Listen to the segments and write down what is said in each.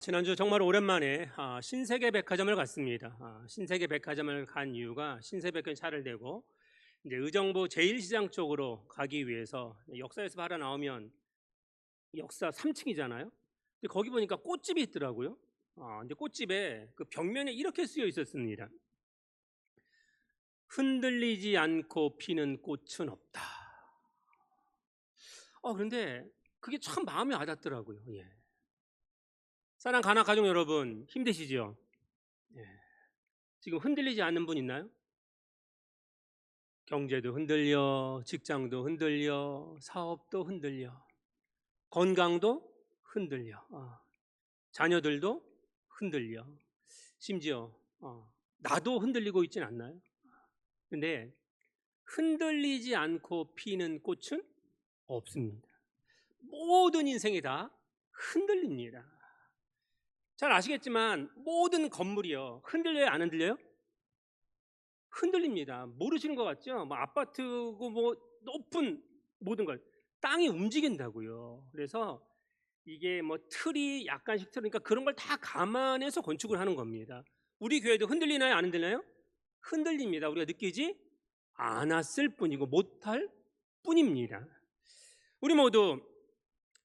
지난주 정말 오랜만에 신세계 백화점을 갔습니다. 신세계 백화점을 간 이유가 신세백화점 차를 대고 이제 의정부 제1시장 쪽으로 가기 위해서 역사에서 바로 나오면 역사 3층이잖아요. 근데 거기 보니까 꽃집이 있더라고요. 이제 꽃집에 그 벽면에 이렇게 쓰여 있었습니다. 흔들리지 않고 피는 꽃은 없다. 그런데 그게 참 마음에 와닿더라고요. 예. 사랑 가나 가족 여러분 힘드시죠? 예. 지금 흔들리지 않는 분 있나요? 경제도 흔들려, 직장도 흔들려, 사업도 흔들려, 건강도 흔들려, 자녀들도 흔들려, 심지어 나도 흔들리고 있진 않나요? 근데 흔들리지 않고 피는 꽃은 없습니다. 모든 인생이 다 흔들립니다. 잘 아시겠지만 모든 건물이요 흔들려요, 안 흔들려요? 흔들립니다. 모르시는 것 같죠? 뭐 아파트고 뭐 높은 모든 걸 땅이 움직인다고요. 그래서 이게 뭐 틀이 약간씩 틀으니까 그런 걸 다 감안해서 건축을 하는 겁니다. 우리 교회도 흔들리나요, 안 흔들려요? 흔들립니다. 우리가 느끼지 않았을 뿐이고 못할 뿐입니다. 우리 모두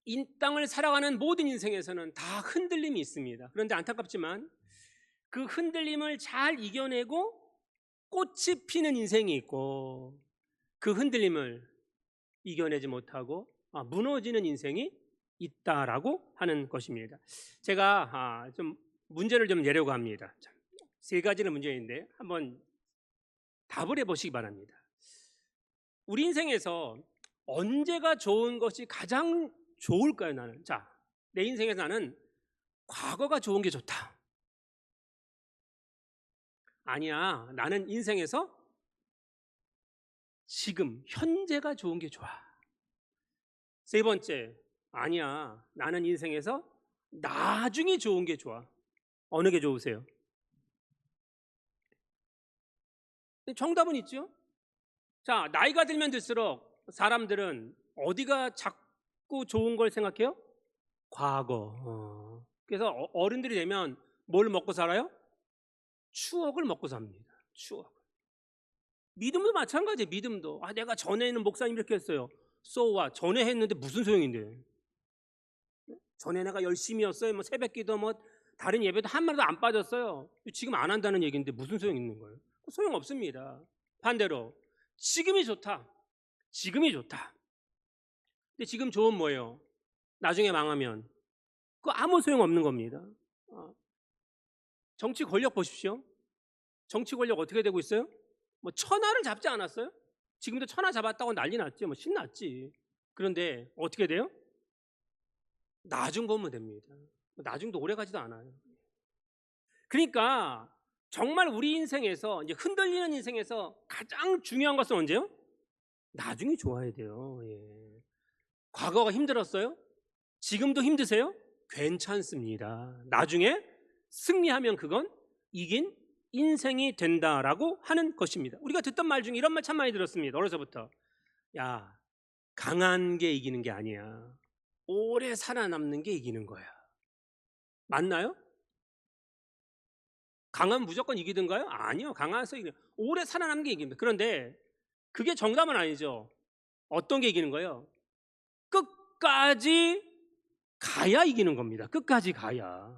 이 땅을 살아가는 모든 인생에서는 다 흔들림이 있습니다. 그런데 안타깝지만 그 흔들림을 잘 이겨내고 꽃이 피는 인생이 있고 그 흔들림을 이겨내지 못하고 무너지는 인생이 있다라고 하는 것입니다. 제가 좀 문제를 좀 내려고 합니다. 세 가지는 문제인데 한번 답을 해보시기 바랍니다. 우리 인생에서 언제가 좋은 것이 가장 좋을까요? 나는 내 인생에서 나는 과거가 좋은 게 좋다. 아니야, 나는 인생에서 지금 현재가 좋은 게 좋아. 세 번째, 아니야, 나는 인생에서 나중이 좋은 게 좋아. 어느 게 좋으세요? 정답은 있죠. 나이가 들면 들수록 사람들은 어디가 자꾸 좋은 걸 생각해요? 과거. 그래서 어른들이 되면 뭘 먹고 살아요? 추억을 먹고 삽니다. 추억. 믿음도 마찬가지예요. 믿음도 내가 전에는 목사님 이렇게 했어요. So what? 전에 했는데 무슨 소용인데? 전에 내가 열심히 했어요. 뭐 새벽기도 뭐 다른 예배도 한 마디도 안 빠졌어요. 지금 안 한다는 얘기인데 무슨 소용 있는 거예요? 소용 없습니다. 반대로 지금이 좋다. 지금이 좋다. 근데 지금 좋은 뭐예요? 나중에 망하면 그거 아무 소용 없는 겁니다. 정치 권력 보십시오. 정치 권력 어떻게 되고 있어요? 뭐 천하를 잡지 않았어요? 지금도 천하 잡았다고 난리 났지. 뭐 신났지. 그런데 어떻게 돼요? 나중 보면 됩니다. 나중도 오래 가지도 않아요. 그러니까 정말 우리 인생에서 이제 흔들리는 인생에서 가장 중요한 것은 언제요? 나중이 좋아야 돼요. 예. 과거가 힘들었어요? 지금도 힘드세요? 괜찮습니다. 나중에 승리하면 그건 이긴 인생이 된다라고 하는 것입니다. 우리가 듣던 말 중에 이런 말 참 많이 들었습니다. 어려서부터. 야, 강한 게 이기는 게 아니야. 오래 살아남는 게 이기는 거야. 맞나요? 강하면 무조건 이기든가요? 아니요. 강해서 이기는 오래 살아남는 게 이깁니다. 그런데 그게 정답은 아니죠. 어떤 게 이기는 거예요? 끝까지 가야 이기는 겁니다. 끝까지 가야.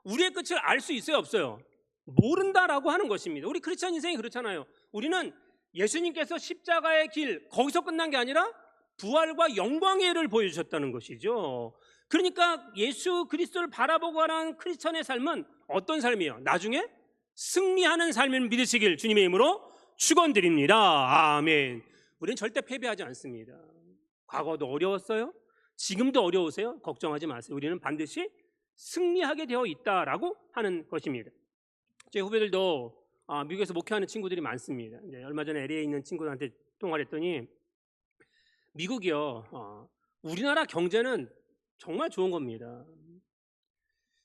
우리의 끝을 알 수 있어요, 없어요? 모른다라고 하는 것입니다. 우리 크리스천 인생이 그렇잖아요. 우리는 예수님께서 십자가의 길 거기서 끝난 게 아니라 부활과 영광의 해를 보여주셨다는 것이죠. 그러니까 예수 그리스도를 바라보고 하는 크리스천의 삶은 어떤 삶이에요? 나중에 승리하는 삶을 믿으시길 주님의 이름으로 축원드립니다. 아멘. 우리는 절대 패배하지 않습니다. 과거도 어려웠어요. 지금도 어려우세요. 걱정하지 마세요. 우리는 반드시 승리하게 되어 있다라고 하는 것입니다. 제 후배들도 미국에서 목회하는 친구들이 많습니다. 이제 얼마 전에 LA에 있는 친구들한테 통화를 했더니 미국이요, 우리나라 경제는 정말 좋은 겁니다.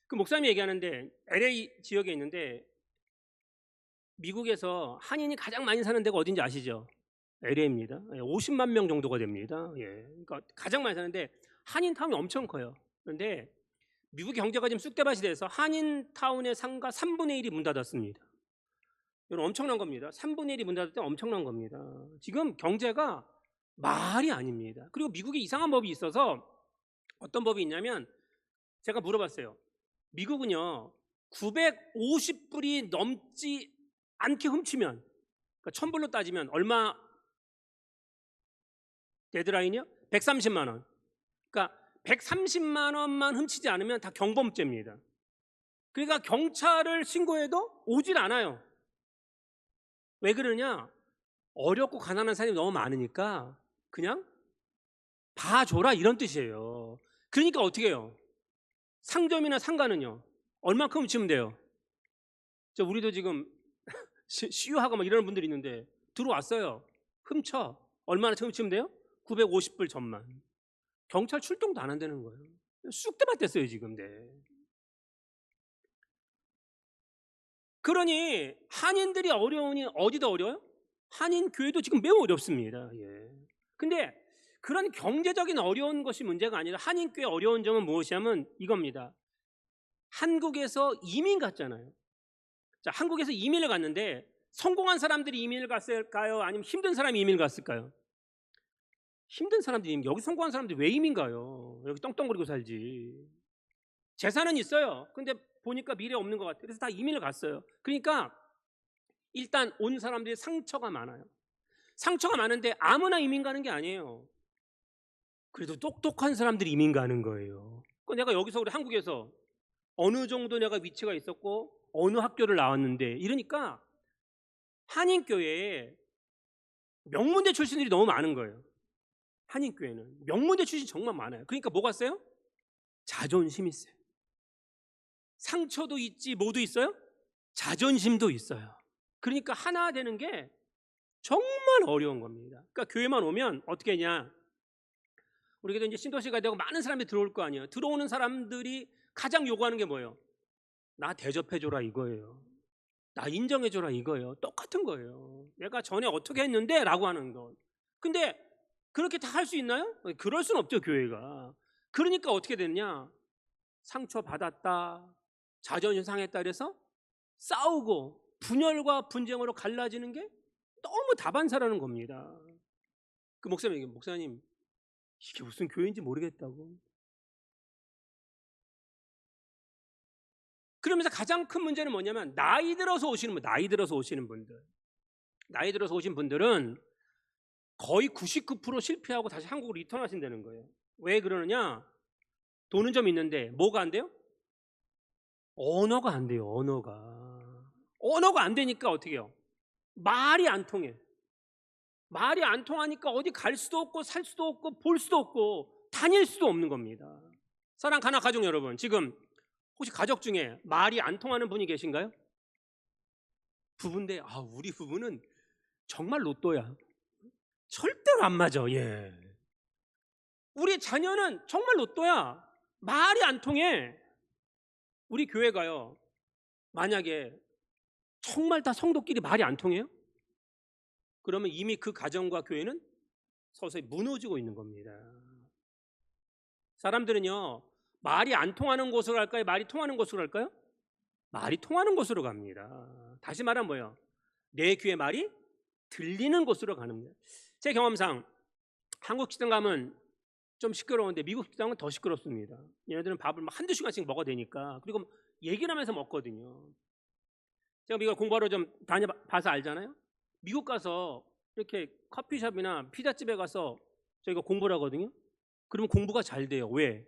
그 목사님이 얘기하는데 LA 지역에 있는데 미국에서 한인이 가장 많이 사는 데가 어딘지 아시죠? LA입니다. 50만 명 정도가 됩니다. 예, 그러니까 가장 많이 사는데 한인 타운이 엄청 커요. 그런데 미국 경제가 지금 쑥대밭이 돼서 한인타운의 상가 3분의 1이 문 닫았습니다. 여러분 엄청난 겁니다. 3분의 1이 문 닫을 때 엄청난 겁니다. 지금 경제가 말이 아닙니다. 그리고 미국에 이상한 법이 있어서 어떤 법이 있냐면 제가 물어봤어요. 미국은요 950불이 넘지 않게 훔치면 그러니까 1000불로 따지면 얼마 데드라인이요? 130만 원. 그러니까 130만 원만 훔치지 않으면 다 경범죄입니다. 그러니까 경찰을 신고해도 오질 않아요. 왜 그러냐? 어렵고 가난한 사람이 너무 많으니까 그냥 봐줘라 이런 뜻이에요. 그러니까 어떻게 해요? 상점이나 상가는요 얼마큼 훔치면 돼요? 우리도 지금 시유하고 막 이러는 분들이 있는데 들어왔어요. 훔쳐. 얼마나 훔치면 돼요? 950불 전만. 경찰 출동도 안 한다는 거예요. 쑥대밭 됐어요 지금. 네. 그러니 한인들이 어려우니 어디다 어려워요? 한인 교회도 지금 매우 어렵습니다. 예. 근데 그런 경제적인 어려운 것이 문제가 아니라 한인 교회 어려운 점은 무엇이냐면 이겁니다. 한국에서 이민 갔잖아요. 자, 한국에서 이민을 갔는데 성공한 사람들이 이민을 갔을까요? 아니면 힘든 사람이 이민을 갔을까요? 힘든 사람들이 여기 성공한 사람들이 왜 이민 가요? 여기 떵떵거리고 살지. 재산은 있어요. 근데 보니까 미래 없는 것 같아요. 그래서 다 이민을 갔어요. 그러니까 일단 온 사람들이 상처가 많아요. 상처가 많은데 아무나 이민 가는 게 아니에요. 그래도 똑똑한 사람들이 이민 가는 거예요. 내가 여기서 우리 한국에서 어느 정도 내가 위치가 있었고 어느 학교를 나왔는데 이러니까 한인교회에 명문대 출신들이 너무 많은 거예요. 한인교회는 명문대 출신 정말 많아요. 그러니까 뭐가 있어요? 자존심이 있어요. 상처도 있지 뭐도 있어요? 자존심도 있어요. 그러니까 하나 되는 게 정말 어려운 겁니다. 그러니까 교회만 오면 어떻게 하냐? 우리가 이제 신도시가 되고 많은 사람들이 들어올 거 아니에요. 들어오는 사람들이 가장 요구하는 게 뭐예요? 나 대접해줘라 이거예요. 나 인정해줘라 이거예요. 똑같은 거예요. 내가 전에 어떻게 했는데 라고 하는 거. 근데 그렇게 다 할 수 있나요? 그럴 수는 없죠 교회가. 그러니까 어떻게 됐냐? 상처받았다, 자존심 상했다 그래서 싸우고 분열과 분쟁으로 갈라지는 게 너무 다반사라는 겁니다. 그 목사님 이게 무슨 교회인지 모르겠다고. 그러면서 가장 큰 문제는 뭐냐면 나이 들어서 오신 분들은 거의 99% 실패하고 다시 한국으로 리턴하신다는 거예요. 왜 그러느냐? 돈은 좀 있는데 뭐가 안 돼요? 언어가 안 돼요. 언어가 안 되니까 어떻게 해요? 말이 안 통해. 말이 안 통하니까 어디 갈 수도 없고 살 수도 없고 볼 수도 없고 다닐 수도 없는 겁니다. 사랑 가나 가족 여러분, 지금 혹시 가족 중에 말이 안 통하는 분이 계신가요? 부부인데 우리 부부는 정말 로또야. 절대로 안 맞아. 예. 우리 자녀는 정말 로또야. 말이 안 통해. 우리 교회가요, 만약에 정말 다 성도끼리 말이 안 통해요? 그러면 이미 그 가정과 교회는 서서히 무너지고 있는 겁니다. 사람들은요 말이 안 통하는 곳으로 갈까요? 말이 통하는 곳으로 갈까요? 말이 통하는 곳으로 갑니다. 다시 말하면 뭐예요? 내 귀에 말이 들리는 곳으로 가는 거예요. 제 경험상 한국 식당 가면 좀 시끄러운데 미국 식당은 더 시끄럽습니다. 얘네들은 밥을 막 한두 시간씩 먹어야 되니까. 그리고 얘기를 하면서 먹거든요. 제가 미국 공부하러 좀 다녀봐서 알잖아요. 미국 가서 이렇게 커피숍이나 피자집에 가서 저희가 공부를 하거든요. 그러면 공부가 잘 돼요. 왜?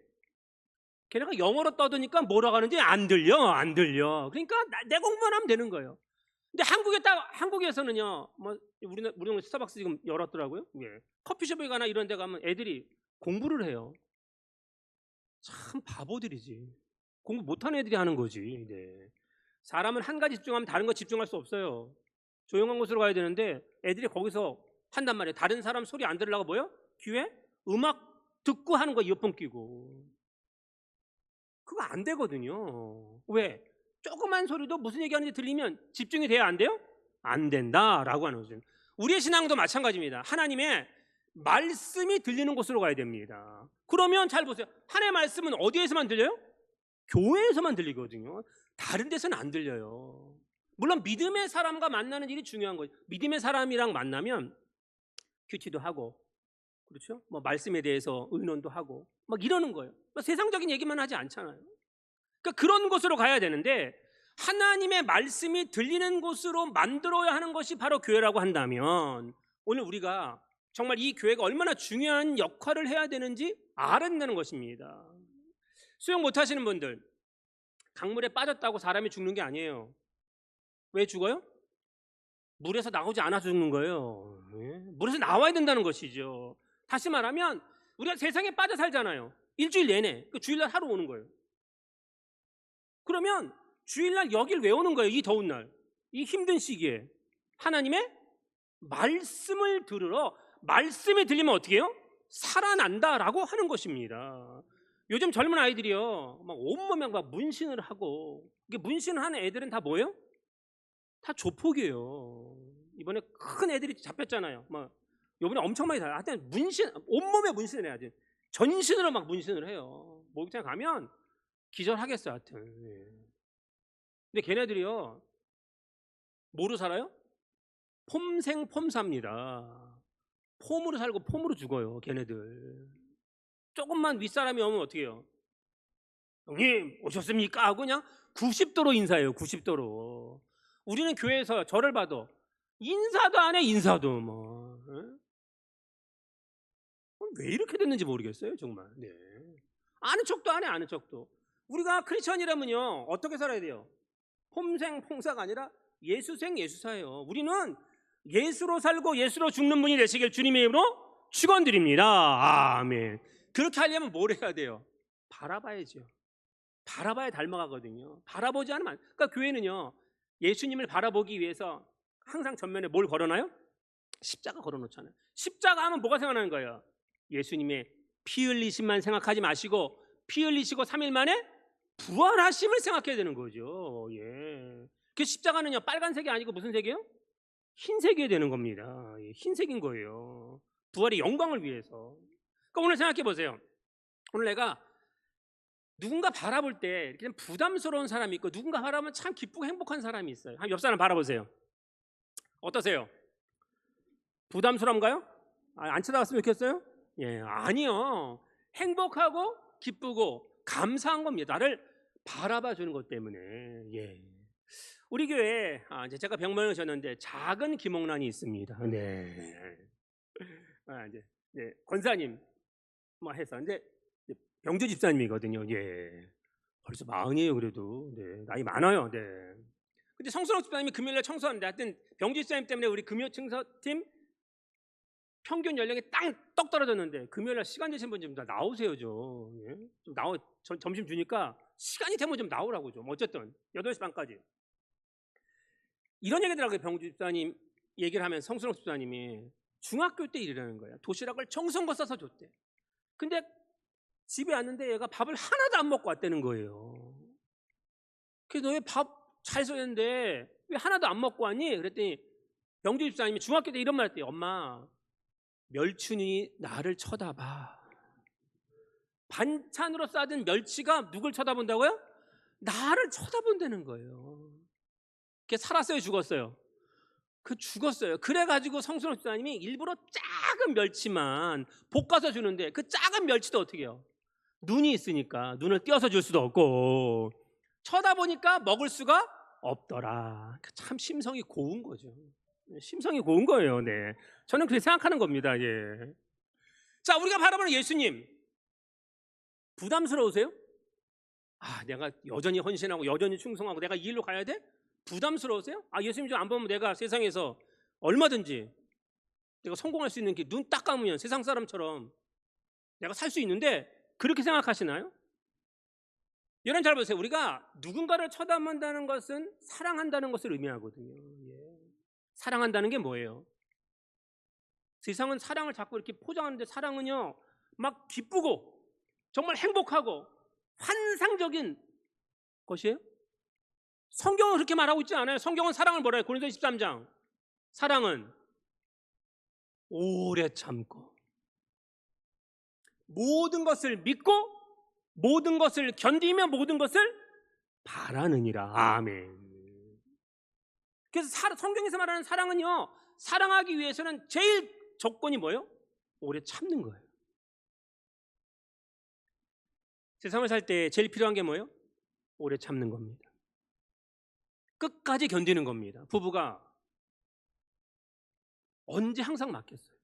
걔네가 영어로 떠드니까 뭐라고 하는지 안 들려. 그러니까 내 공부만 하면 되는 거예요. 근데 한국에서는요, 우리는 스타벅스 지금 열었더라고요. 예. 커피숍에 가나 이런 데 가면 애들이 공부를 해요. 참 바보들이지. 공부 못하는 애들이 하는 거지. 네. 사람은 한 가지 집중하면 다른 거 집중할 수 없어요. 조용한 곳으로 가야 되는데 애들이 거기서 한단 말이에요. 다른 사람 소리 안 들으려고 뭐요? 귀에 음악 듣고 하는 거, 이어폰 끼고. 그거 안 되거든요. 왜? 조그만 소리도 무슨 얘기하는지 들리면 집중이 돼야 안 돼요? 안 된다라고 하는 거죠. 우리의 신앙도 마찬가지입니다. 하나님의 말씀이 들리는 곳으로 가야 됩니다. 그러면 잘 보세요. 하나님의 말씀은 어디에서만 들려요? 교회에서만 들리거든요. 다른 데서는 안 들려요. 물론 믿음의 사람과 만나는 일이 중요한 거죠. 믿음의 사람이랑 만나면 큐티도 하고, 그렇죠? 뭐 말씀에 대해서 의논도 하고 막 이러는 거예요. 뭐 세상적인 얘기만 하지 않잖아요. 그러니까 그런 곳으로 가야 되는데, 하나님의 말씀이 들리는 곳으로 만들어야 하는 것이 바로 교회라고 한다면, 오늘 우리가 정말 이 교회가 얼마나 중요한 역할을 해야 되는지 알아야 된다는 것입니다. 수영 못하시는 분들, 강물에 빠졌다고 사람이 죽는 게 아니에요. 왜 죽어요? 물에서 나오지 않아서 죽는 거예요. 물에서 나와야 된다는 것이죠. 다시 말하면 우리가 세상에 빠져 살잖아요. 일주일 내내. 주일날 하루 오는 거예요. 그러면 주일날 여길 왜 오는 거예요? 이 더운 날, 이 힘든 시기에. 하나님의 말씀을 들으러, 말씀이 들리면 어떻게 해요? 살아난다라고 하는 것입니다. 요즘 젊은 아이들이요, 막 온몸에 막 문신을 하고, 이게 문신을 하는 애들은 다 뭐예요? 다 조폭이에요. 이번에 큰 애들이 잡혔잖아요. 막 요번에 엄청 많이 다. 하여튼 문신, 온몸에 문신을 해야지. 전신으로 막 문신을 해요. 목욕탕 가면 기절하겠어요. 하여튼. 근데 걔네들이요, 뭐로 살아요? 폼생폼사입니다. 폼으로 살고 폼으로 죽어요. 걔네들. 조금만 윗사람이 오면 어떻게 해요? 형님 오셨습니까? 하고 그냥 90도로 인사해요. 90도로. 우리는 교회에서 저를 봐도 인사도 안 해. 인사도 뭐. 왜 이렇게 됐는지 모르겠어요. 정말. 네. 아는 척도 안 해. 아는 척도. 우리가 크리스천이라면요, 어떻게 살아야 돼요? 폼생폼사가 아니라 예수생 예수사예요. 우리는 예수로 살고 예수로 죽는 분이 되시길 주님의 이름으로 축원드립니다. 아멘. 그렇게 하려면 뭘 해야 돼요? 바라봐야죠. 바라봐야 닮아가거든요. 바라보지 않으면 그러니까 교회는요, 예수님을 바라보기 위해서 항상 전면에 뭘 걸어놔요? 십자가 걸어놓잖아요. 십자가 하면 뭐가 생각나는 거예요? 예수님의 피 흘리심만 생각하지 마시고 피 흘리시고 3일 만에 부활하심을 생각해야 되는 거죠. 예. 그 십자가는요, 빨간색이 아니고 무슨 색이에요? 흰색이 되는 겁니다. 예, 흰색인 거예요. 부활의 영광을 위해서. 그러니까 오늘 생각해 보세요. 오늘 내가 누군가 바라볼 때 그냥 부담스러운 사람이 있고, 누군가 바라보면 참 기쁘고 행복한 사람이 있어요. 한 옆 사람 바라보세요. 어떠세요? 부담스러운가요? 안 쳐다봤으면 좋겠어요? 예, 아니요. 행복하고 기쁘고 감사한 겁니다. 나를 바라봐 주는 것 때문에. 예. 우리 교회에 이제 제가 병문을 졌는데 작은 기목란이 있습니다. 네. 이제 네, 권사님 뭐 해서 근데 병주 집사님이거든요. 예. 벌써 40이에요. 그래도 네, 나이 많아요. 네. 근데 성순옥 집사님이 금요일날 청소하는데, 하여튼 병주 집사님 때문에 우리 금요 청소팀 평균 연령이 떡 떨어졌는데, 금요일날 시간 되신 분 좀 나오세요. 좀. 예? 좀 나와. 점심 주니까 시간이 되면 좀 나오라고 좀. 어쨌든 8시 반까지. 이런 얘기더라고요. 병주 집사님 얘기를 하면 성순옥 집사님이 중학교 때 일이라는 거야. 도시락을 정성껏 싸서 줬대. 근데 집에 왔는데 얘가 밥을 하나도 안 먹고 왔다는 거예요. 그래서 너 왜 밥 잘 써였는데 왜 하나도 안 먹고 왔니? 그랬더니 병주 집사님이 중학교 때 이런 말 했대요. 엄마, 멸춘이 나를 쳐다봐. 반찬으로 싸든 멸치가 누굴 쳐다본다고요? 나를 쳐다본다는 거예요. 그게 살았어요, 죽었어요? 죽었어요. 그래가지고 성순옥 집사님이 일부러 작은 멸치만 볶아서 주는데, 그 작은 멸치도 어떻게 해요? 눈이 있으니까 눈을 띄어서 줄 수도 없고 쳐다보니까 먹을 수가 없더라. 참 심성이 고운 거죠. 심성이 고운 거예요. 네, 저는 그렇게 생각하는 겁니다. 예. 자, 우리가 바라보는 예수님 부담스러우세요? 내가 여전히 헌신하고 여전히 충성하고 내가 이 일로 가야 돼? 부담스러우세요? 예수님 좀 안 보면 내가 세상에서 얼마든지 내가 성공할 수 있는 게, 눈 딱 감으면 세상 사람처럼 내가 살 수 있는데, 그렇게 생각하시나요? 여러분 잘 보세요. 우리가 누군가를 쳐다본다는 것은 사랑한다는 것을 의미하거든요. 예. 사랑한다는 게 뭐예요? 세상은 사랑을 자꾸 이렇게 포장하는데, 사랑은요 막 기쁘고 정말 행복하고 환상적인 것이에요. 성경은 그렇게 말하고 있지 않아요. 성경은 사랑을 뭐라 해요? 고린도서 13장. 사랑은 오래 참고 모든 것을 믿고 모든 것을 견디며 모든 것을 바라느니라. 아멘. 그래서 성경에서 말하는 사랑은요, 사랑하기 위해서는 제일 조건이 뭐예요? 오래 참는 거예요. 세상을 살 때 제일 필요한 게 뭐예요? 오래 참는 겁니다. 끝까지 견디는 겁니다. 부부가 언제 항상 맞겠어요?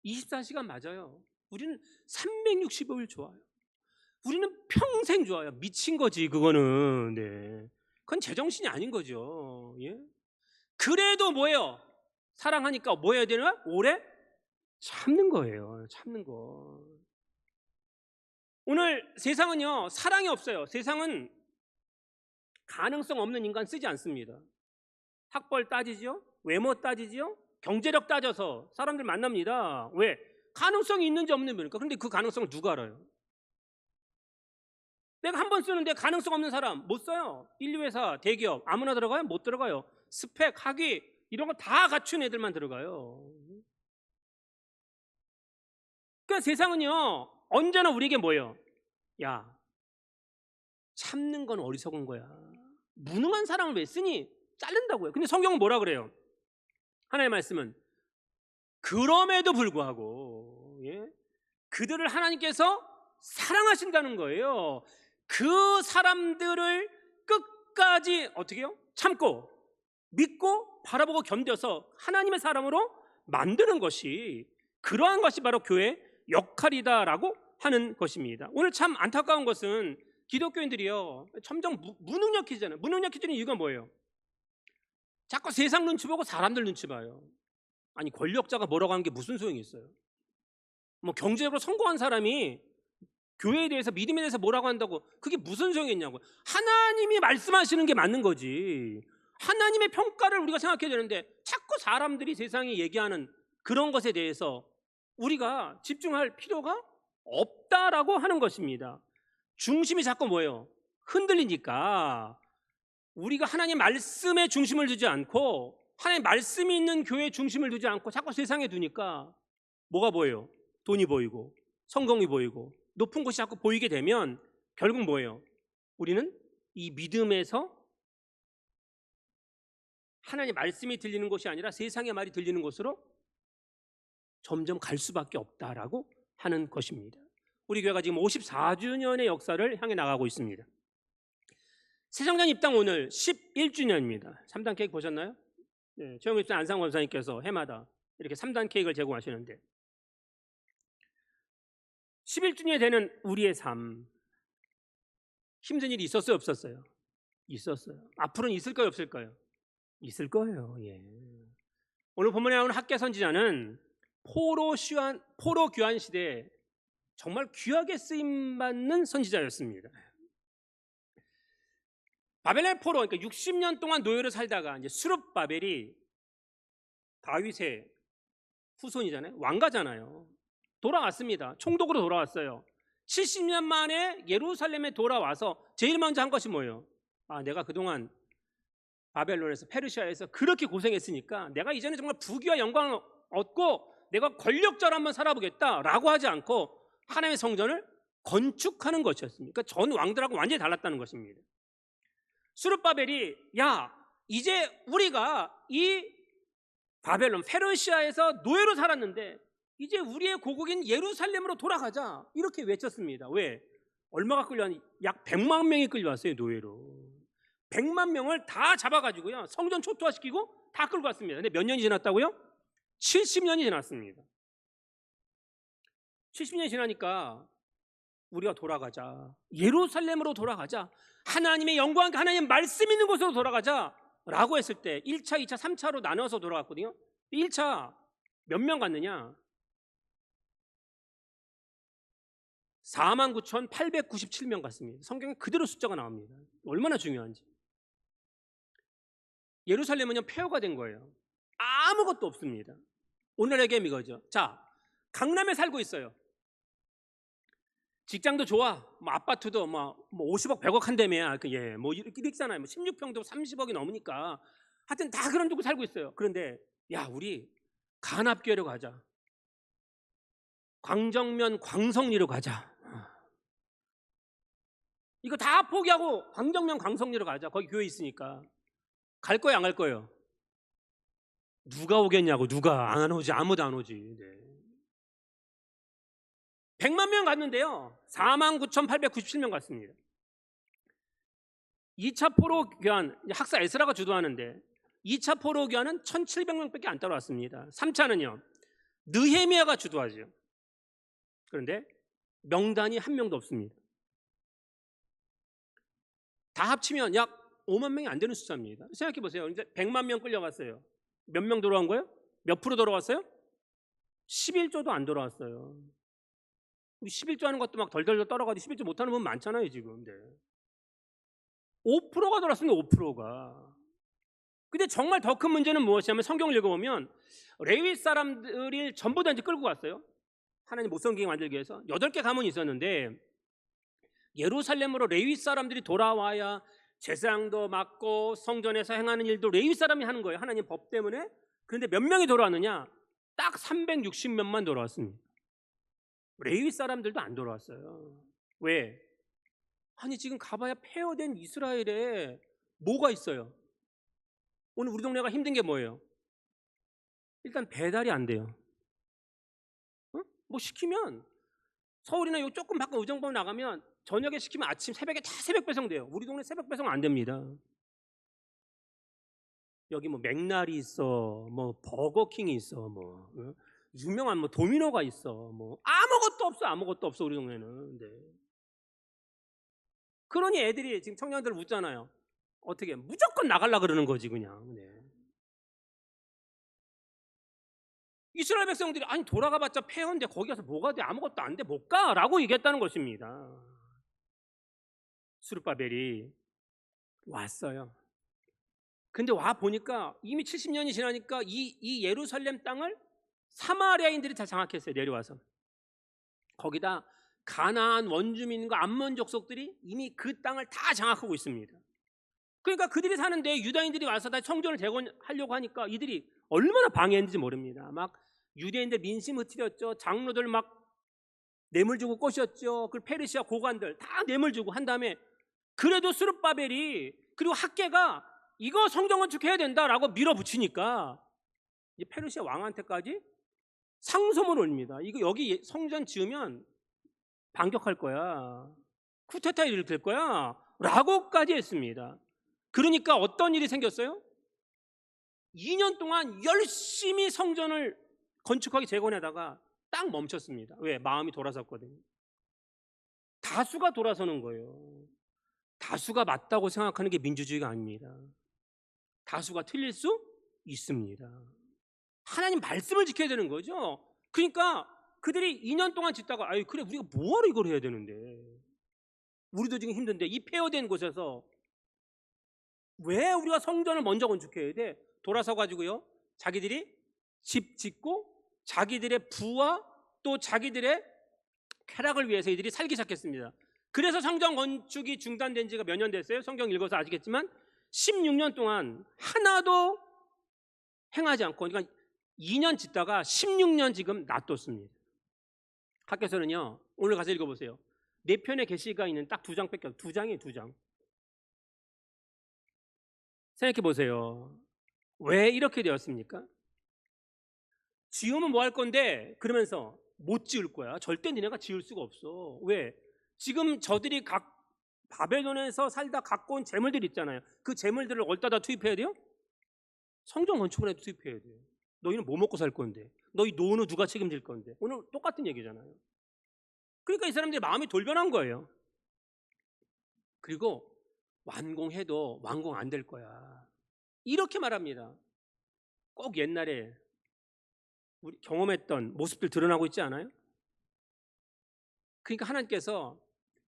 24시간 맞아요. 우리는 365일 좋아요. 우리는 평생 좋아요. 미친 거지 그거는. 네. 그건 제정신이 아닌 거죠. 예? 그래도 뭐예요? 사랑하니까 뭐 해야 되나? 오래 참는 거예요. 참는 거. 오늘 세상은요, 사랑이 없어요. 세상은 가능성 없는 인간 쓰지 않습니다. 학벌 따지죠? 외모 따지죠? 경제력 따져서 사람들 만납니다. 왜? 가능성이 있는지 없는지. 그런데 그 가능성을 누가 알아요? 내가 한 번 쓰는데 가능성 없는 사람 못 써요. 인류회사, 대기업 아무나 들어가요? 못 들어가요. 스펙, 학위 이런 거 다 갖춘 애들만 들어가요. 그러니까 세상은요, 언제나 우리에게 뭐예요? 야, 참는 건 어리석은 거야. 무능한 사람을 왜 쓰니? 자른다고요. 근데 성경은 뭐라 그래요? 하나님의 말씀은 그럼에도 불구하고, 예? 그들을 하나님께서 사랑하신다는 거예요. 그 사람들을 끝까지 어떻게 해요? 참고 믿고 바라보고 견뎌서 하나님의 사람으로 만드는 것이, 그러한 것이 바로 교회의 역할이다라고 하는 것입니다. 오늘 참 안타까운 것은 기독교인들이요, 점점 무능력해지잖아요. 무능력해지는 이유가 뭐예요? 자꾸 세상 눈치 보고 사람들 눈치 봐요. 아니, 권력자가 뭐라고 하는 게 무슨 소용이 있어요? 뭐 경제적으로 성공한 사람이 교회에 대해서, 믿음에 대해서 뭐라고 한다고 그게 무슨 소용이 있냐고. 하나님이 말씀하시는 게 맞는 거지. 하나님의 평가를 우리가 생각해야 되는데 자꾸 사람들이 세상이 얘기하는 그런 것에 대해서 우리가 집중할 필요가 없다라고 하는 것입니다. 중심이 자꾸 뭐예요? 흔들리니까 우리가 하나님 말씀에 중심을 두지 않고, 하나님 말씀이 있는 교회에 중심을 두지 않고 자꾸 세상에 두니까 뭐가 보여요? 돈이 보이고 성공이 보이고 높은 곳이 자꾸 보이게 되면 결국 뭐예요? 우리는 이 믿음에서 하나님의 말씀이 들리는 곳이 아니라 세상의 말이 들리는 곳으로 점점 갈 수밖에 없다라고 하는 것입니다. 우리 교회가 지금 54주년의 역사를 향해 나가고 있습니다. 새정년 입당 오늘 11주년입니다. 3단 케이크 보셨나요? 네, 최영일 씨 안상원 원사님께서 해마다 이렇게 3단 케이크를 제공하시는데, 11주년이 되는 우리의 삶, 힘든 일이 있었어요, 없었어요? 있었어요. 앞으로는 있을까요, 없을까요? 있을 거예요. 예. 오늘 본문에 나오는 학계 선지자는 포로 귀환 시대에 정말 귀하게 쓰임 받는 선지자였습니다. 바벨론 포로, 그러니까 60년 동안 노예로 살다가 이제 수룹바벨이 다윗의 후손이잖아요. 왕가잖아요. 돌아왔습니다. 총독으로 돌아왔어요. 70년 만에 예루살렘에 돌아와서 제일 먼저 한 것이 뭐예요? 아, 내가 그동안 바벨론에서, 페르시아에서 그렇게 고생했으니까 내가 이제는 정말 부귀와 영광을 얻고 내가 권력자로 한번 살아보겠다라고 하지 않고 하나님의 성전을 건축하는 것이었습니다. 그러니까 전 왕들하고 완전히 달랐다는 것입니다. 수룹바벨이, 야, 이제 우리가 이 바벨론, 페르시아에서 노예로 살았는데 이제 우리의 고국인 예루살렘으로 돌아가자, 이렇게 외쳤습니다. 왜? 얼마가 끌려왔니? 약 100만 명이 끌려왔어요, 노예로. 100만 명을 다 잡아가지고요, 성전 초토화시키고 다 끌고 왔습니다. 근데 몇 년이 지났다고요? 70년이 지났습니다. 70년이 지나니까 우리가 돌아가자, 예루살렘으로 돌아가자, 하나님의 영광, 하나님의 말씀 있는 곳으로 돌아가자 라고 했을 때 1차, 2차, 3차로 나눠서 돌아갔거든요. 1차 몇 명 갔느냐? 49,897명 갔습니다. 성경에 그대로 숫자가 나옵니다. 얼마나 중요한지. 예루살렘은요, 폐허가 된 거예요. 아무것도 없습니다. 오늘의 얘기는 이거죠. 자, 강남에 살고 있어요. 직장도 좋아, 뭐 아파트도 뭐 50억 100억 한다며, 예, 뭐 이렇게 있잖아요. 뭐 16평도 30억이 넘으니까 하여튼 다 그런 데고 살고 있어요. 그런데 야, 우리 간합교회로 가자, 광정면 광성리로 가자. 이거 다 포기하고 광정면 광성리로 가자. 거기 교회 있으니까. 갈 거예요, 안 갈 거예요? 누가 오겠냐고. 누가 안 오지. 아무도 안 오지. 네. 100만 명 갔는데요, 49,897명 갔습니다. 2차 포로 교환, 학사 에스라가 주도하는데 2차 포로 교환은 1,700명밖에 안 따라왔습니다. 3차는요 느헤미야가 주도하죠. 그런데 명단이 한 명도 없습니다. 다 합치면 약 5만 명이 안 되는 숫자입니다. 생각해 보세요. 이제 100만 명 끌려갔어요. 몇 명 돌아온 거예요? 몇 프로 돌아왔어요? 11조도 안 돌아왔어요. 우리 11조 하는 것도 막 덜덜덜 떨어가지고 11조 못하는 분 많잖아요 지금. 네. 5%가 돌았습니다. 5%가. 근데 정말 더 큰 문제는 무엇이냐면, 성경을 읽어보면 레위 사람들이 전부 다 이제 끌고 갔어요. 하나님 목성경에 만들기 위해서 8개 가문이 있었는데, 예루살렘으로 레위 사람들이 돌아와야 제사장도 맡고 성전에서 행하는 일도 레위 사람이 하는 거예요, 하나님 법 때문에. 그런데 몇 명이 돌아왔느냐? 딱 360명만 돌아왔습니다. 레위 사람들도 안 돌아왔어요. 왜? 아니 지금 가봐야 폐허된 이스라엘에 뭐가 있어요? 오늘 우리 동네가 힘든 게 뭐예요? 일단 배달이 안 돼요. 뭐 시키면 서울이나 요 조금 밖에 의정부 나가면 저녁에 시키면 아침 새벽에 다 새벽 배송돼요. 우리 동네 새벽 배송 안 됩니다. 여기 뭐 맥날이 있어, 뭐 버거킹이 있어, 뭐 유명한 뭐 도미노가 있어, 뭐 아무것도 없어 우리 동네는. 네. 그러니 애들이 지금 청년들 웃잖아요. 어떻게 무조건 나가려 그러는 거지 그냥. 네. 이스라엘 백성들이 아니 돌아가봤자 폐허인데 거기 가서 뭐가 돼? 아무것도 안 돼, 못 가라고 얘기했다는 것입니다. 스룹바벨이 왔어요. 근데 와 보니까 이미 70년이 지나니까 이 예루살렘 땅을 사마리아인들이 다 장악했어요. 내려와서 거기다 가나안 원주민과 암몬 족속들이 이미 그 땅을 다 장악하고 있습니다. 그러니까 그들이 사는데 유다인들이 와서 다 성전을 재건하려고 하니까 이들이 얼마나 방해했는지 모릅니다. 막 유대인들 민심 흐트렸죠. 장로들 막 뇌물 주고 꼬셨죠. 그 페르시아 고관들 다 뇌물 주고 한 다음에, 그래도 스룹바벨이 그리고 학계가 이거 성전 건축해야 된다라고 밀어붙이니까 이제 페르시아 왕한테까지 상소문을 올립니다. 이거 여기 성전 지으면 반격할 거야, 쿠데타 일으킬 거야 라고까지 했습니다. 그러니까 어떤 일이 생겼어요? 2년 동안 열심히 성전을 건축하기 재건하다가 딱 멈췄습니다. 왜? 마음이 돌아섰거든요. 다수가 돌아서는 거예요. 다수가 맞다고 생각하는 게 민주주의가 아닙니다. 다수가 틀릴 수 있습니다. 하나님 말씀을 지켜야 되는 거죠. 그러니까 그들이 2년 동안 짓다가 아유 그래 우리가 뭐하러 이걸 해야 되는데, 우리도 지금 힘든데 이 폐허된 곳에서 왜 우리가 성전을 먼저 건축해야 돼? 돌아서 가지고요 자기들이 집 짓고 자기들의 부와 또 자기들의 쾌락을 위해서 이들이 살기 시작했습니다. 그래서 성전 건축이 중단된 지가 몇 년 됐어요? 성경 읽어서 아시겠지만 16년 동안 하나도 행하지 않고, 그러니까 2년 짓다가 16년 지금 놔뒀습니다. 학교에서는요 오늘 가서 읽어보세요. 4편의 계시가 있는 딱 2장밖에, 2장이에요 2장. 생각해 보세요. 왜 이렇게 되었습니까? 지으면 뭐 할 건데 그러면서 못 지을 거야. 절대 니네가 지을 수가 없어. 왜? 지금 저들이 각 바벨론에서 살다 갖고 온 재물들 있잖아요. 그 재물들을 어디다 다 투입해야 돼요? 성전 건축을 해도 투입해야 돼요. 너희는 뭐 먹고 살 건데? 너희 노후 누가 책임질 건데? 오늘 똑같은 얘기잖아요. 그러니까 이 사람들이 마음이 돌변한 거예요. 그리고 완공해도 완공 안 될 거야 이렇게 말합니다. 꼭 옛날에 우리 경험했던 모습들 드러나고 있지 않아요? 그러니까 하나님께서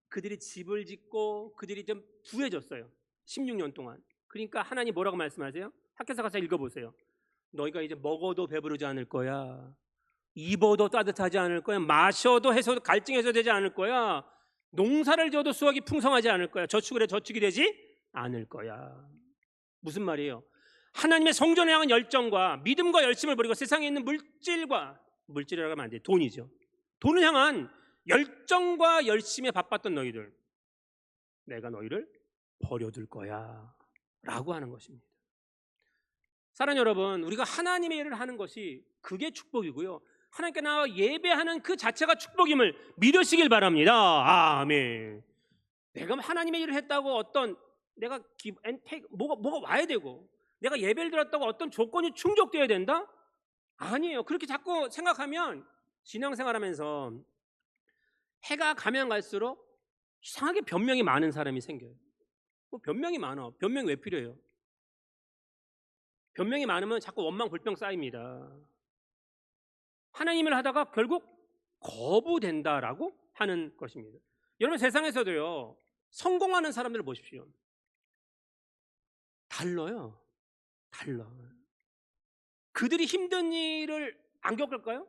그들이 집을 짓고 그들이 좀 부해졌어요 16년 동안. 그러니까 하나님 뭐라고 말씀하세요? 학교에서 가서 읽어보세요. 너희가 이제 먹어도 배부르지 않을 거야, 입어도 따뜻하지 않을 거야, 마셔도 갈증해서 되지 않을 거야, 농사를 지어도 수확이 풍성하지 않을 거야, 저축을 해 저축이 되지 않을 거야. 무슨 말이에요? 하나님의 성전을 향한 열정과 믿음과 열심을 버리고 세상에 있는 물질이라고 하면 안 돼, 돈이죠. 돈을 향한 열정과 열심에 바빴던 너희들, 내가 너희를 버려둘 거야 라고 하는 것입니다. 사랑하는 여러분, 우리가 하나님의 일을 하는 것이 그게 축복이고요, 하나님께 나와 예배하는 그 자체가 축복임을 믿으시길 바랍니다. 아멘. 내가 하나님의 일을 했다고 어떤 내가 뭐가 와야 되고, 내가 예배를 드렸다고 어떤 조건이 충족되어야 된다? 아니에요. 그렇게 자꾸 생각하면 신앙생활하면서 해가 가면 갈수록 이상하게 변명이 많은 사람이 생겨요. 뭐 변명이 많아. 변명이 왜 필요해요? 변명이 많으면 자꾸 원망 불평 쌓입니다. 하나님을 하다가 결국 거부된다라고 하는 것입니다. 여러분, 세상에서도요, 성공하는 사람들을 보십시오. 달라요. 달라. 그들이 힘든 일을 안 겪을까요?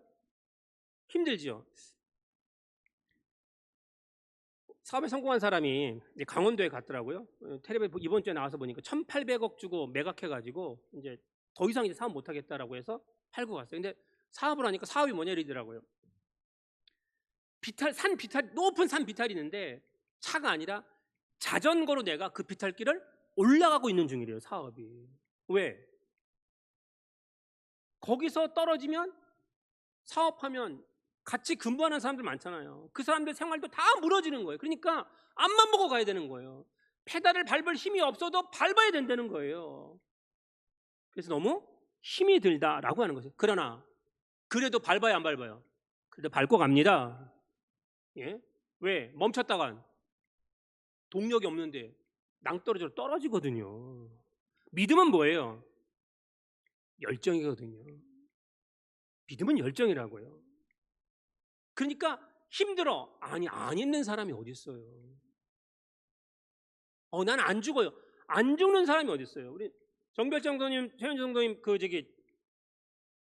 힘들지요. 사업에 성공한 사람이 이제 강원도에 갔더라고요. 텔레비전 이번 주에 나와서 보니까 1,800억 주고 매각해가지고 이제 더 이상 이제 사업 못하겠다라고 해서 팔고 갔어요. 근데 사업을 하니까 사업이 뭐냐 이러더라고요. 높은 산 비탈이 있는데 차가 아니라 자전거로 내가 그 비탈길을 올라가고 있는 중이래요, 사업이. 왜? 거기서 떨어지면 사업하면 같이 근무하는 사람들 많잖아요. 그 사람들 생활도 다 무너지는 거예요. 그러니까 앞만 보고 가야 되는 거예요. 페달을 밟을 힘이 없어도 밟아야 된다는 거예요. 그래서 너무 힘이 들다라고 하는 거죠. 그러나 그래도 밟아야 안 밟아요? 그래도 밟고 갑니다. 예? 왜? 멈췄다간 동력이 없는데 낭떠러지로 떨어지거든요. 믿음은 뭐예요? 열정이거든요. 믿음은 열정이라고요. 그러니까 힘들어. 아니, 안 있는 사람이 어디 있어요? 난 안 죽어요. 안 죽는 사람이 어디 있어요? 우리 정별장 성도님, 최현주 성도님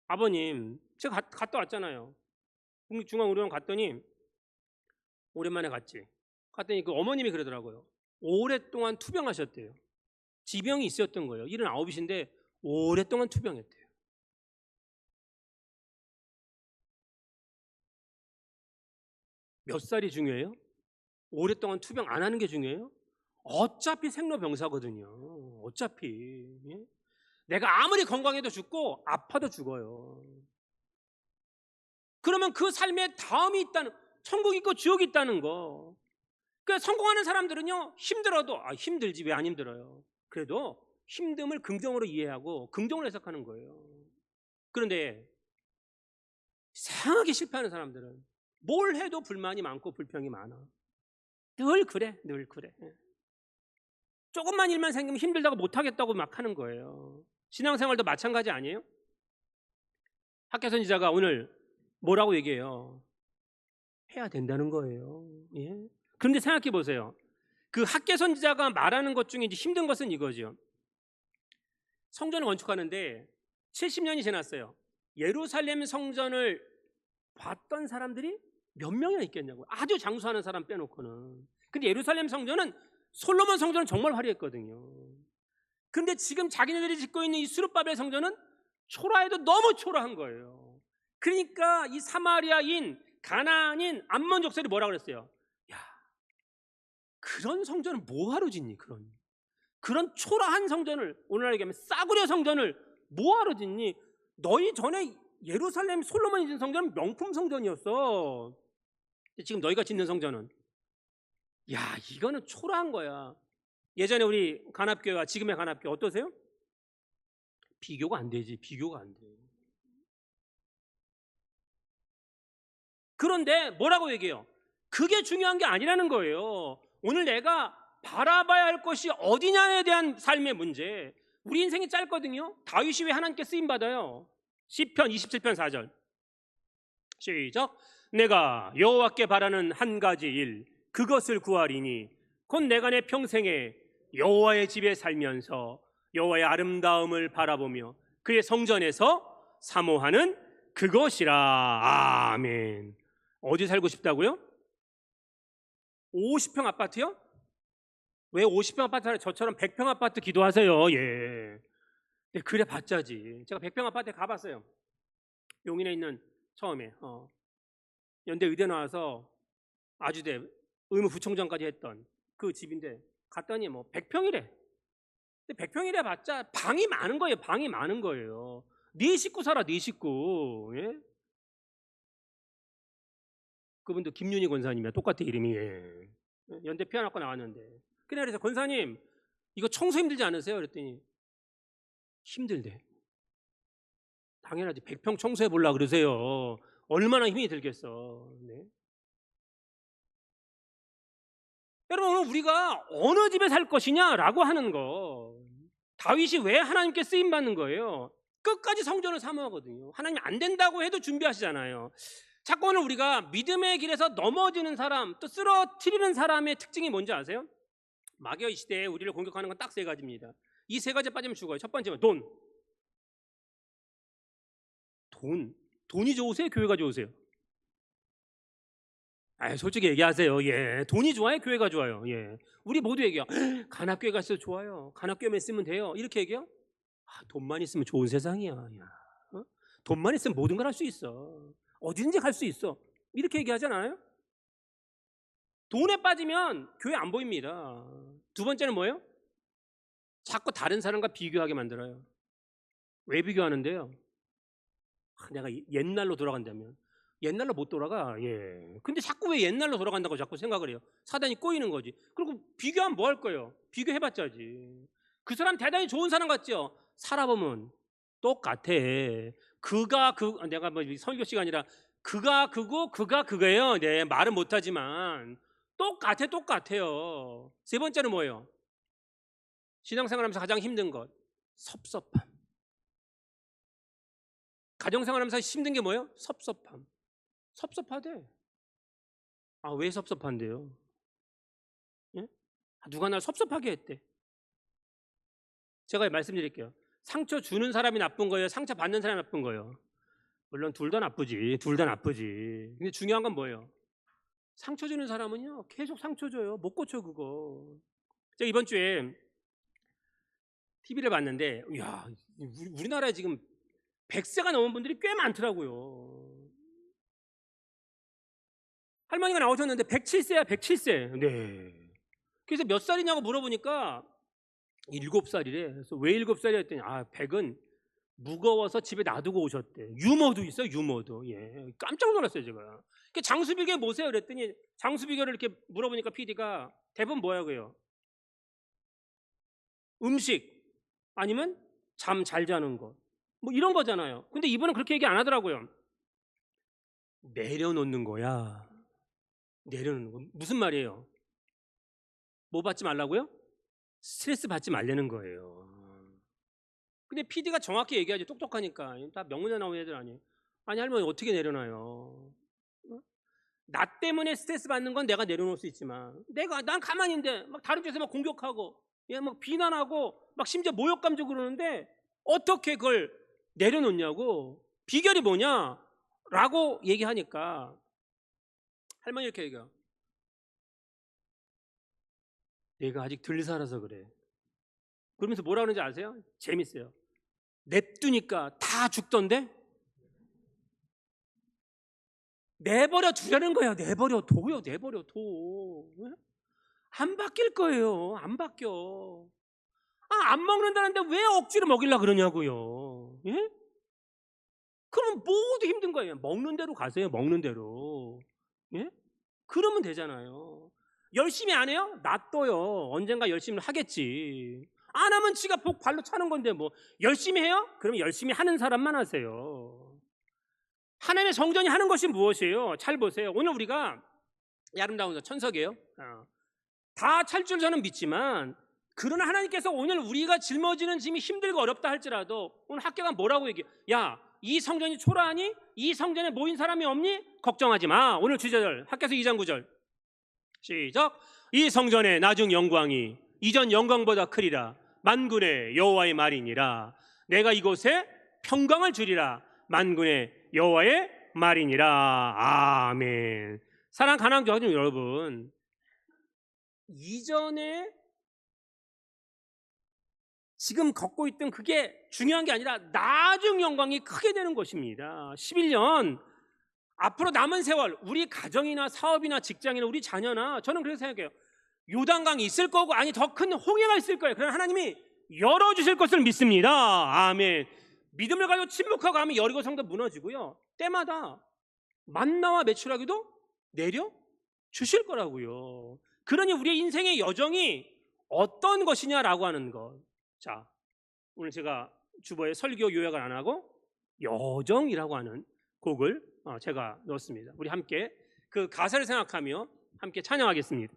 아버님, 제가 갔다 왔잖아요. 국립중앙의료원 갔더니 오랜만에 갔더니 그 어머님이 그러더라고요. 오랫동안 투병하셨대요. 지병이 있었던 거예요. 79이신데 오랫동안 투병했대요. 몇 살이 중요해요? 오랫동안 투병 안 하는 게 중요해요? 어차피 생로병사거든요. 어차피. 예? 내가 아무리 건강해도 죽고 아파도 죽어요. 그러면 그 삶에 다음이 있다는, 천국이 있고 지옥이 있다는 거. 그러니까 성공하는 사람들은요, 힘들어도 힘들지 왜 안 힘들어요? 그래도 힘듦을 긍정으로 이해하고 긍정으로 해석하는 거예요. 그런데 이상하게 실패하는 사람들은 뭘 해도 불만이 많고 불평이 많아. 늘 그래. 조금만 일만 생기면 힘들다고 못하겠다고 막 하는 거예요. 신앙생활도 마찬가지 아니에요? 학개선지자가 오늘 뭐라고 얘기해요? 해야 된다는 거예요. 예? 그런데 생각해 보세요. 그 학개선지자가 말하는 것 중에 이제 힘든 것은 이거죠. 성전을 건축하는데 70년이 지났어요. 예루살렘 성전을 봤던 사람들이 몇 명이나 있겠냐고요. 아주 장수하는 사람 빼놓고는. 근데 예루살렘 성전은, 솔로몬 성전은 정말 화려했거든요. 근데 지금 자기네들이 짓고 있는 이 스룹바벨 성전은 초라해도 너무 초라한 거예요. 그러니까 이 사마리아인, 가나안인, 암몬 족속이 뭐라고 그랬어요? 야, 그런 성전은 뭐하러 짓니? 그런 초라한 성전을, 오늘날 얘기하면 싸구려 성전을 뭐하러 짓니? 너희 전에 예루살렘 솔로몬이 짓는 성전은 명품 성전이었어. 지금 너희가 짓는 성전은, 야, 이거는 초라한 거야. 예전에 우리 간합교회와 지금의 간합교회 어떠세요? 비교가 안 되지. 비교가 안 돼. 그런데 뭐라고 얘기해요? 그게 중요한 게 아니라는 거예요. 오늘 내가 바라봐야 할 것이 어디냐에 대한 삶의 문제. 우리 인생이 짧거든요. 다윗이 왜 하나님께 쓰임받아요? 시편 27편 4절 시작. 내가 여호와께 바라는 한 가지 일, 그것을 구하리니 곧 내가 내 평생에 여호와의 집에 살면서 여호와의 아름다움을 바라보며 그의 성전에서 사모하는 그것이라. 아멘. 어디 살고 싶다고요? 50평 아파트요? 왜 50평 아파트 하래? 저처럼 100평 아파트 기도하세요. 예. 그래 봤자지. 제가 100평 아파트에 가봤어요. 용인에 있는, 처음에 연대 의대 나와서 아주대 의무부총장까지 했던 그 집인데 갔더니 뭐 100평이래. 근데 100평이래 봤자 방이 많은 거예요. 방이 많은 거예요. 네 식구 살아, 네 식구. 예? 그분도 김윤희 권사님이야. 똑같아 이름이. 예. 연대 피아노학과 나왔는데. 그래서 권사님 이거 청소 힘들지 않으세요? 그랬더니 힘들대. 당연하지. 100평 청소해 보려고 그러세요. 얼마나 힘이 들겠어. 네. 여러분 오늘 우리가 어느 집에 살 것이냐라고 하는 거. 다윗이 왜 하나님께 쓰임 받는 거예요? 끝까지 성전을 사모하거든요. 하나님 안 된다고 해도 준비하시잖아요. 자꾸 오늘 우리가 믿음의 길에서 넘어지는 사람, 또 쓰러뜨리는 사람의 특징이 뭔지 아세요? 마귀가 이 시대에 우리를 공격하는 건 딱 세 가지입니다. 이 세 가지 빠지면 죽어요. 첫 번째는 돈. 돈이 좋으세요? 교회가 좋으세요? 솔직히 얘기하세요. 예, 돈이 좋아요? 교회가 좋아요? 예, 우리 모두 얘기해요. 간학교회 갔어요. 좋아요. 간학교회만 있으면 돼요. 이렇게 얘기해요? 돈만 있으면 좋은 세상이야. 야, 돈만 있으면 모든 걸 할 수 있어. 어디든지 갈 수 있어. 이렇게 얘기하잖아요. 돈에 빠지면 교회 안 보입니다. 두 번째는 뭐예요? 자꾸 다른 사람과 비교하게 만들어요. 왜 비교하는데요? 내가 옛날로 돌아간다면. 옛날로 못 돌아가. 예. 근데 자꾸 왜 옛날로 돌아간다고 자꾸 생각을 해요? 사단이 꼬이는 거지. 그리고 비교하면 뭐 할 거예요? 비교해봤자지. 그 사람 대단히 좋은 사람 같죠? 살아보면 똑같아. 내가 뭐 설교 시간이라 그가 그고 그가 그거예요. 네, 말은 못하지만 똑같아요. 세 번째는 뭐예요? 신앙생활하면서 가장 힘든 것, 섭섭함. 가정생활하면서 힘든 게 뭐예요? 섭섭함. 섭섭하대. 왜 섭섭한데요? 예? 누가 날 섭섭하게 했대. 제가 말씀드릴게요. 상처 주는 사람이 나쁜 거예요? 상처 받는 사람이 나쁜 거예요? 물론 둘 다 나쁘지. 근데 중요한 건 뭐예요? 상처 주는 사람은요 계속 상처 줘요. 못 고쳐 그거. 제가 이번 주에 TV를 봤는데 이야, 우리나라에 지금 100세가 넘은 분들이 꽤 많더라고요. 할머니가 나오셨는데 107세야 107세. 네. 그래서 몇 살이냐고 물어보니까 7살이래. 그래서 왜 7살이야 했더니 100은 무거워서 집에 놔두고 오셨대. 유머도 있어요. 유머도. 예. 깜짝 놀랐어요 제가. 장수비결 뭐세요? 그랬더니 장수비결을 이렇게 물어보니까 PD가 대부분 뭐야 그래요? 음식 아니면 잠 잘 자는 거 뭐 이런 거잖아요. 근데 이번엔 그렇게 얘기 안 하더라고요. 내려놓는 거야. 내려놓는 거. 무슨 말이에요? 뭐 받지 말라고요? 스트레스 받지 말라는 거예요. 근데 PD가 정확히 얘기하지. 똑똑하니까. 다 명문대 나온 애들 아니에요. 아니 할머니 어떻게 내려놔요? 나 때문에 스트레스 받는 건 내가 내려놓을 수 있지만 난 가만히 있는데 막 다른 쪽에서 막 공격하고 막 비난하고 막 심지어 모욕감도 그러는데 어떻게 그걸 내려놓냐고. 비결이 뭐냐? 라고 얘기하니까 할머니 이렇게 얘기해요. 내가 아직 덜 살아서 그래. 그러면서 뭐라 그러는지 아세요? 재밌어요. 냅두니까 다 죽던데? 내버려 두라는 거야. 내버려 둬요. 내버려 둬. 안 바뀔 거예요. 안 바뀌어. 안 먹는다는데 왜 억지로 먹이려고 그러냐고요. 예? 그러면 모두 힘든 거예요. 먹는 대로 가세요. 먹는 대로. 예? 그러면 되잖아요. 열심히 안 해요? 놔둬요. 언젠가 열심히 하겠지. 안 하면 지가 복 발로 차는 건데 뭐. 열심히 해요? 그러면 열심히 하는 사람만 하세요. 하나님의 성전이 하는 것이 무엇이에요? 잘 보세요. 오늘 우리가 아름다운 천석이에요. 다 찰 줄 저는 믿지만, 그러나 하나님께서 오늘 우리가 짊어지는 짐이 힘들고 어렵다 할지라도 오늘 학교가 뭐라고 얘기해? 야, 이 성전이 초라하니? 이 성전에 모인 사람이 없니? 걱정하지 마. 오늘 주제절 학교에서 2장 9절 시작. 이 성전의 나중 영광이 이전 영광보다 크리라. 만군의 여호와의 말이니라. 내가 이곳에 평강을 주리라. 만군의 여호와의 말이니라. 아멘. 사랑 가난한 교회 여러분, 이전에 지금 걷고 있던 그게 중요한 게 아니라 나중 영광이 크게 되는 것입니다. 11년 앞으로 남은 세월, 우리 가정이나 사업이나 직장이나 우리 자녀나, 저는 그렇게 생각해요. 요단강이 있을 거고, 아니 더 큰 홍해가 있을 거예요. 그러나 하나님이 열어주실 것을 믿습니다. 아멘. 믿음을 가지고 침묵하고 하면 여리고 성도 무너지고요, 때마다 만나와 메추라기도 내려 주실 거라고요. 그러니 우리의 인생의 여정이 어떤 것이냐라고 하는 것. 자, 오늘 제가 주보에 설교 요약을 안 하고 여정이라고 하는 곡을 제가 넣었습니다. 우리 함께 그 가사를 생각하며 함께 찬양하겠습니다.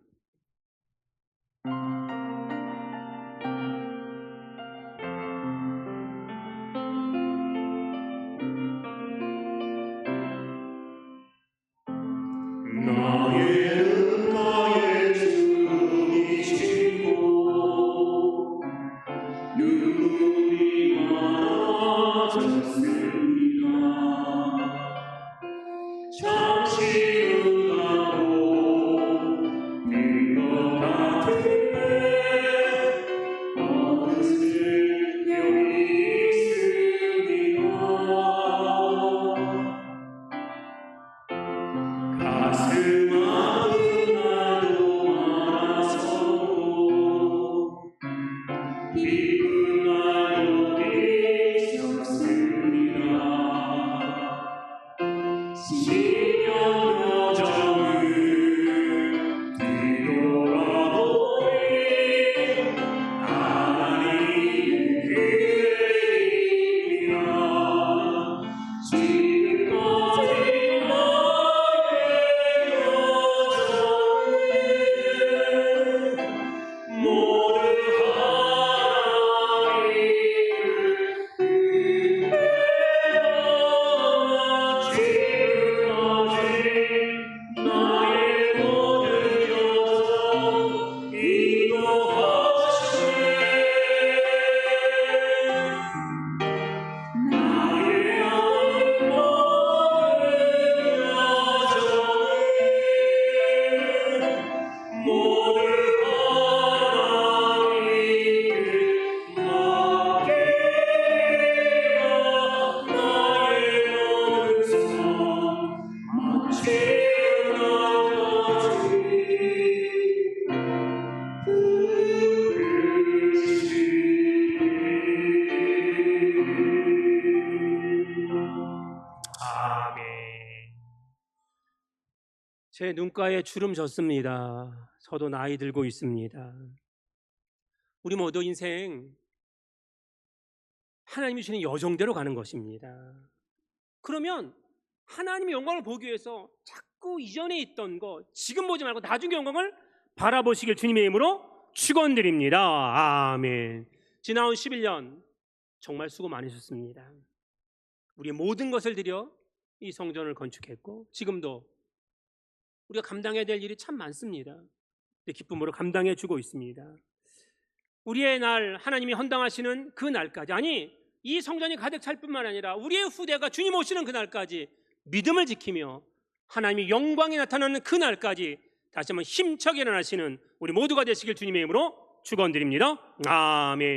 제 눈가에 주름 졌습니다. 저도 나이 들고 있습니다. 우리 모두 인생 하나님이 주시는 여정대로 가는 것입니다. 그러면 하나님의 영광을 보기 위해서 자꾸 이전에 있던 것, 지금 보지 말고 나중의 영광을 바라보시길 주님의 이름으로 축원드립니다. 아멘. 지나온 11년 정말 수고 많으셨습니다. 우리의 모든 것을 들여 이 성전을 건축했고, 지금도 우리가 감당해야 될 일이 참 많습니다. 기쁨으로 감당해 주고 있습니다. 우리의 날, 하나님이 헌당하시는 그 날까지, 아니 이 성전이 가득 찰 뿐만 아니라 우리의 후대가 주님 오시는 그 날까지 믿음을 지키며 하나님의 영광이 나타나는 그 날까지 다시 한번 힘차게 일어나시는 우리 모두가 되시길 주님의 이름으로 축원드립니다. 아멘.